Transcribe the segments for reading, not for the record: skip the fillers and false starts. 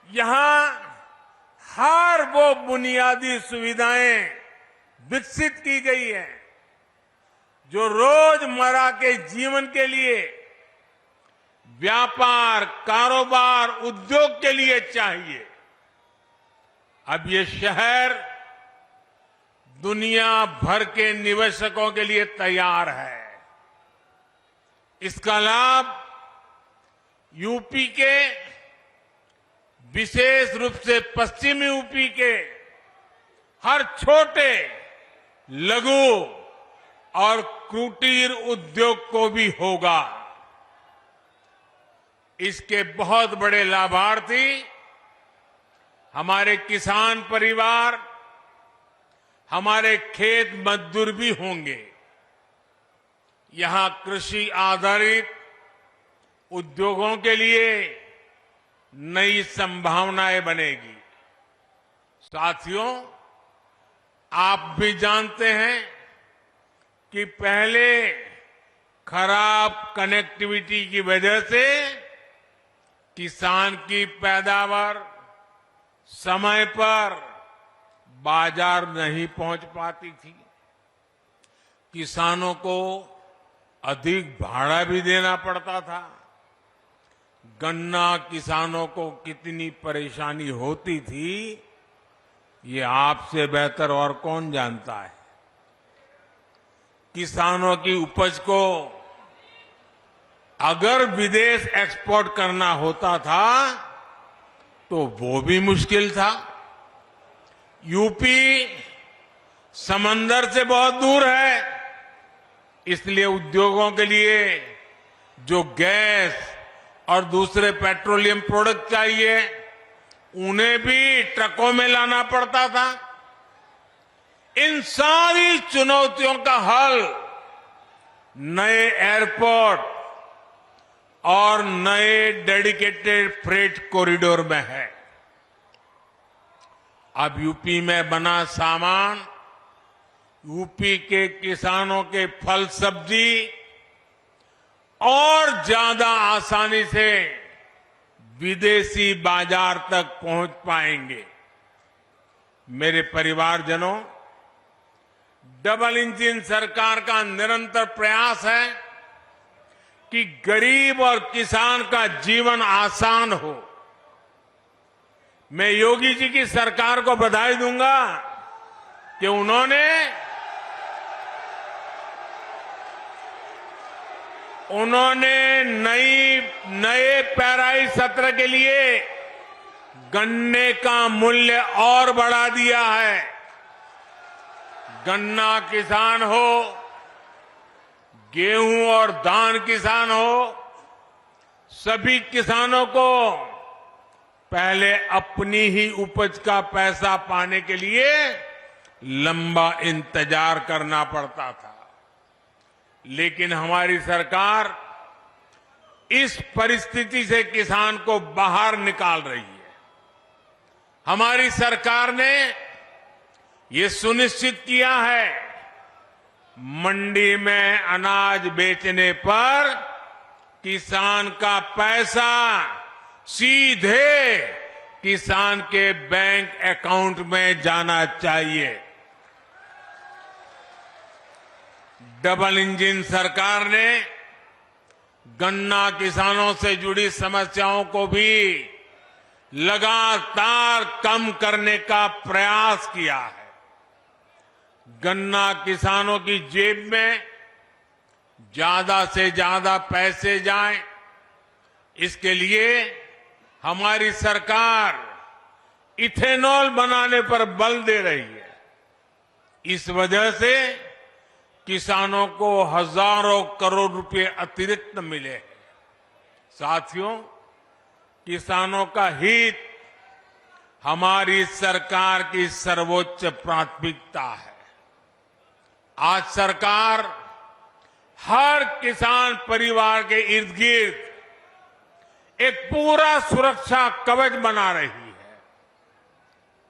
यहां हर वो बुनियादी सुविधाएं विकसित की गई है जो रोजमर्रा के जीवन के लिए, व्यापार, कारोबार, उद्योग के लिए चाहिए। अब ये शहर दुनिया भर के निवेशकों के लिए तैयार है। इसका लाभ यूपी के, विशेष रूप से पश्चिमी यूपी के हर छोटे, लघु और कुटीर उद्योग को भी होगा। इसके बहुत बड़े लाभार्थी हमारे किसान परिवार, हमारे खेत मजदूर भी होंगे। यहां कृषि आधारित उद्योगों के लिए नई संभावनाएं बनेगी। साथियों, आप भी जानते हैं कि पहले खराब कनेक्टिविटी की वजह से किसान की पैदावार समय पर बाजार नहीं पहुंच पाती थी। किसानों को अधिक भाड़ा भी देना पड़ता था। गन्ना किसानों को कितनी परेशानी होती थी, ये आपसे बेहतर और कौन जानता है। किसानों की उपज को अगर विदेश एक्सपोर्ट करना होता था तो वो भी मुश्किल था। यूपी समंदर से बहुत दूर है, इसलिए उद्योगों के लिए जो गैस और दूसरे पेट्रोलियम प्रोडक्ट चाहिए, उन्हें भी ट्रकों में लाना पड़ता था। इन सारी चुनौतियों का हल नए एयरपोर्ट और नए डेडिकेटेड फ्रेट कॉरिडोर में है। अब यूपी में बना सामान यूपी के किसानों के फल सब्जी और ज्यादा आसानी से विदेशी बाजार तक पहुंच पाएंगे। मेरे परिवारजनों, डबल इंजन सरकार का निरंतर प्रयास है कि गरीब और किसान का जीवन आसान हो। मैं योगी जी की सरकार को बधाई दूंगा कि उन्होंने नए पेराई सत्र के लिए गन्ने का मूल्य और बढ़ा दिया है। गन्ना किसान हो, गेहूं और धान किसान हो, सभी किसानों को पहले अपनी ही उपज का पैसा पाने के लिए लंबा इंतजार करना पड़ता था। लेकिन हमारी सरकार इस परिस्थिति से किसान को बाहर निकाल रही है। हमारी सरकार ने ये सुनिश्चित किया है, मंडी में अनाज बेचने पर किसान का पैसा सीधे किसान के बैंक अकाउंट में जाना चाहिए। डबल इंजन सरकार ने गन्ना किसानों से जुड़ी समस्याओं को भी लगातार कम करने का प्रयास किया है। गन्ना किसानों की जेब में ज्यादा से ज्यादा पैसे जाएं, इसके लिए हमारी सरकार इथेनॉल बनाने पर बल दे रही है। इस वजह से किसानों को हजारों करोड़ रुपए अतिरिक्त मिले हैं। साथियों, किसानों का हित हमारी सरकार की सर्वोच्च प्राथमिकता है। आज सरकार हर किसान परिवार के इर्द गिर्द एक पूरा सुरक्षा कवच बना रही है।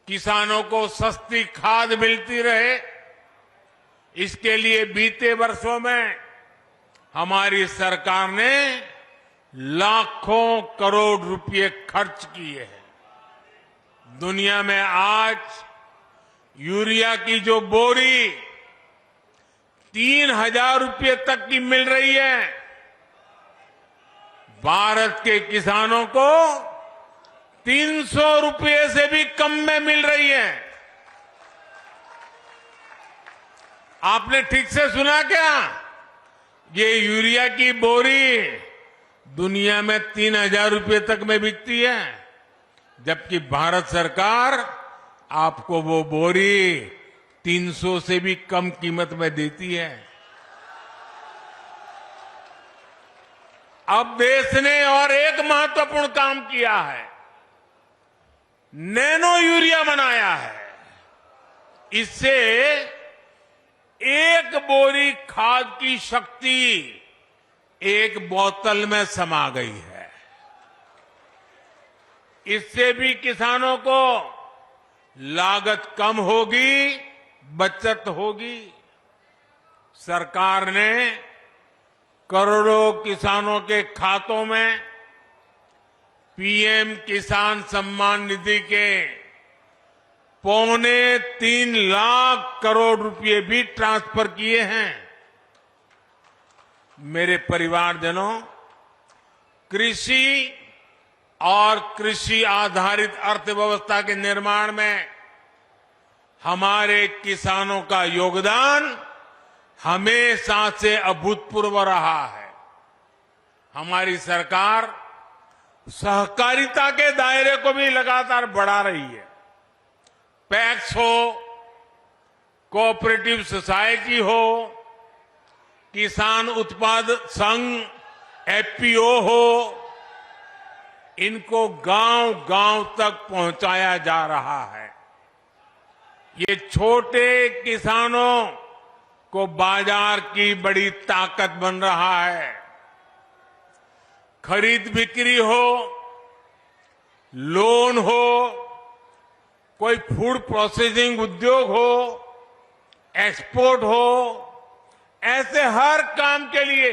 किसानों को सस्ती खाद मिलती रहे, इसके लिए बीते वर्षों में हमारी सरकार ने लाखों करोड़ रुपए खर्च किए हैं। दुनिया में आज यूरिया की जो बोरी 3,000 रुपये तक की मिल रही है, भारत के किसानों को 300 रुपये से भी कम में मिल रही है। आपने ठीक से सुना क्या? ये यूरिया की बोरी दुनिया में 3,000 रुपये तक में बिकती है, जबकि भारत सरकार आपको वो बोरी 300 से भी कम कीमत में देती है। अब देश ने और एक महत्वपूर्ण काम किया है, नैनो यूरिया बनाया है। इससे एक बोरी खाद की शक्ति एक बोतल में समा गई है। इससे भी किसानों को लागत कम होगी, बचत होगी। सरकार ने करोड़ों किसानों के खातों में पीएम किसान सम्मान निधि के 3.25 लाख करोड़ रुपए भी ट्रांसफर किए हैं। मेरे परिवारजनों, कृषि और कृषि आधारित अर्थव्यवस्था के निर्माण में हमारे किसानों का योगदान हमेशा से अभूतपूर्व रहा है। हमारी सरकार सहकारिता के दायरे को भी लगातार बढ़ा रही है। पैक्स हो, कोऑपरेटिव सोसाइटी हो, किसान उत्पाद संघ एफपीओ हो, इनको गांव-गांव तक पहुंचाया जा रहा है। ये छोटे किसानों को बाजार की बड़ी ताकत बन रहा है। खरीद बिक्री हो, लोन हो, कोई फूड प्रोसेसिंग उद्योग हो, एक्सपोर्ट हो, ऐसे हर काम के लिए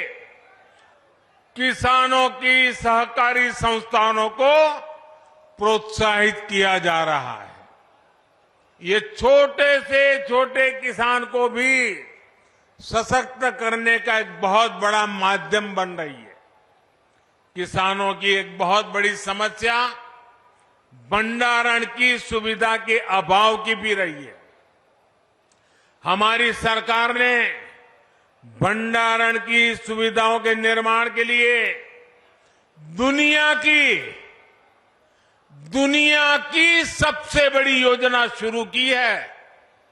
किसानों की सहकारी संस्थानों को प्रोत्साहित किया जा रहा है। ये छोटे से छोटे किसान को भी सशक्त करने का एक बहुत बड़ा माध्यम बन रही है। किसानों की एक बहुत बड़ी समस्या भंडारण की सुविधा के अभाव की भी रही है। हमारी सरकार ने भंडारण की सुविधाओं के निर्माण के लिए दुनिया की सबसे बड़ी योजना शुरू की है।